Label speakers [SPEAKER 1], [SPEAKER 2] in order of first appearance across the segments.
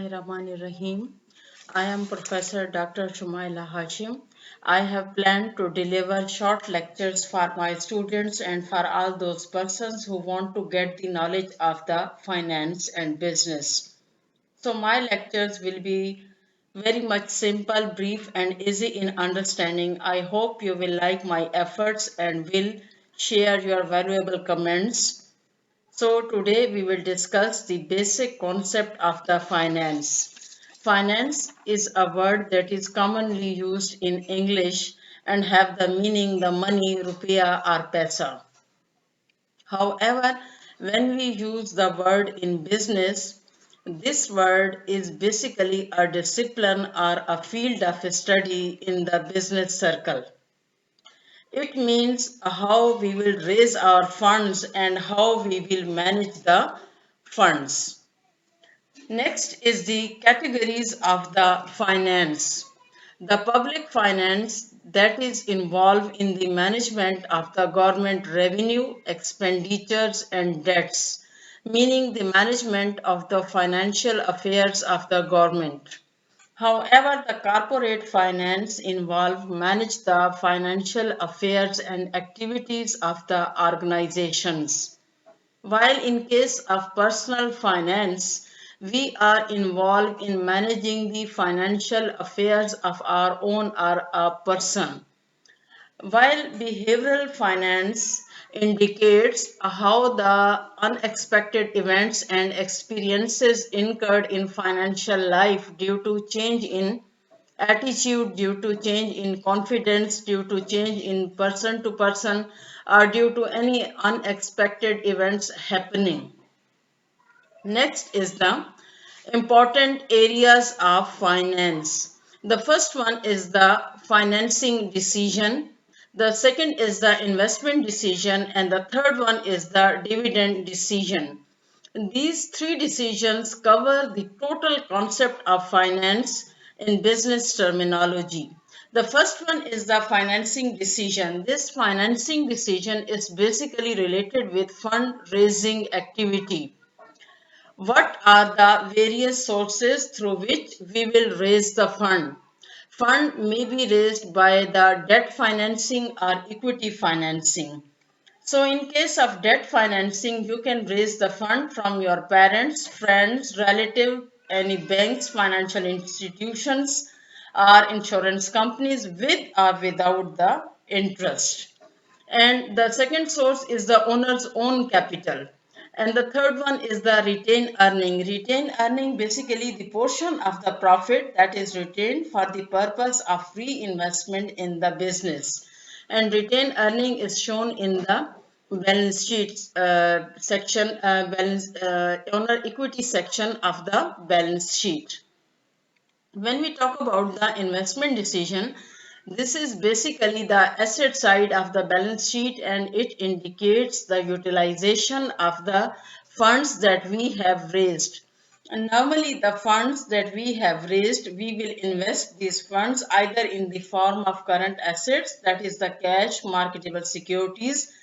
[SPEAKER 1] Bismillahirrahmanirrahim. I am Professor Dr. Shumaila Hashim. I have planned to deliver short lectures for my students and for all those persons who want to get the knowledge of the finance and business. So, my lectures will be very much simple, brief, and easy in understanding. I hope you will like my efforts and will share your valuable comments. So today we will discuss the basic concept of the finance. Finance is a word that is commonly used in English and have the meaning the money, rupiah or paisa. However, when we use the word in business, this word is basically a discipline or a field of study in the business circle. It means how we will raise our funds and how we will manage the funds. Next is the categories of the finance. The public finance that is involved in the management of the government revenue, expenditures and debts, meaning the management of the financial affairs of the government. However, the corporate finance involve manage the financial affairs and activities of the organizations. While in case of personal finance, we are involved in managing the financial affairs of our own or a person. While behavioral finance indicates how the unexpected events and experiences incurred in financial life due to change in attitude, due to change in confidence, due to change in person to person, or due to any unexpected events happening. Next is the important areas of finance. The first one is the financing decision. The second is the investment decision, and the third one is the dividend decision. These three decisions cover the total concept of finance in business terminology. The first one is the financing decision. This financing decision is basically related with fundraising activity. What are the various sources through which we will raise the fund? Fund may be raised by the debt financing or equity financing. So in case of debt financing, you can raise the fund from your parents, friends, relative, any banks, financial institutions, or insurance companies with or without the interest. And the second source is the owner's own capital. And the third one is the retained earning. Retained earning basically the portion of the profit that is retained for the purpose of reinvestment in the business. And retained earning is shown in the balance sheet section, owner equity section of the balance sheet. When we talk about the investment decision, this is basically the asset side of the balance sheet and it indicates the utilization of the funds that we have raised. And normally the funds that we have raised, we will invest these funds either in the form of current assets, that is the cash, marketable securities,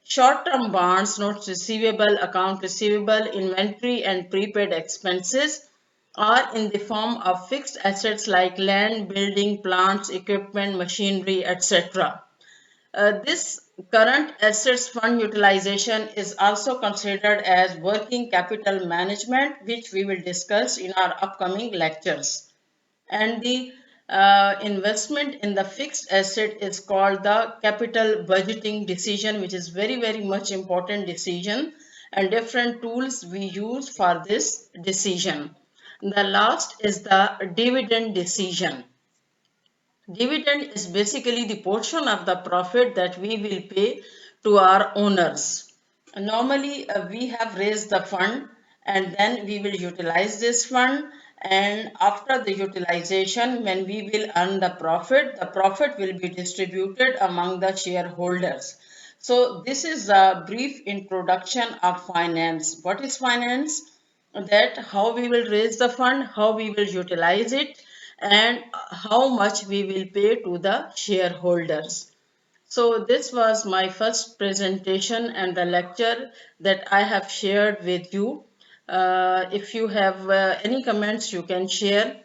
[SPEAKER 1] short-term bonds, notes receivable, account receivable, inventory and prepaid expenses, or in the form of fixed assets like land, building, plants, equipment, machinery, etc. This current assets fund utilization is also considered as working capital management, which we will discuss in our upcoming lectures. And the investment in the fixed asset is called the capital budgeting decision, which is very much important decision, and different tools we use for this decision. The last is the dividend decision. Dividend is basically the portion of the profit that we will pay to our owners. Normally, we have raised the fund and then we will utilize this fund, and after the utilization, when we will earn the profit will be distributed among the shareholders. So this is a brief introduction of finance. What is finance? That how we will raise the fund, how we will utilize it, and how much we will pay to the shareholders. So this was my first presentation and the lecture that I have shared with you. If you have any comments, you can share.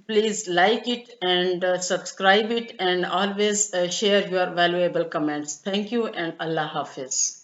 [SPEAKER 1] Please like it and subscribe it, and always share your valuable comments. Thank you and Allah Hafiz.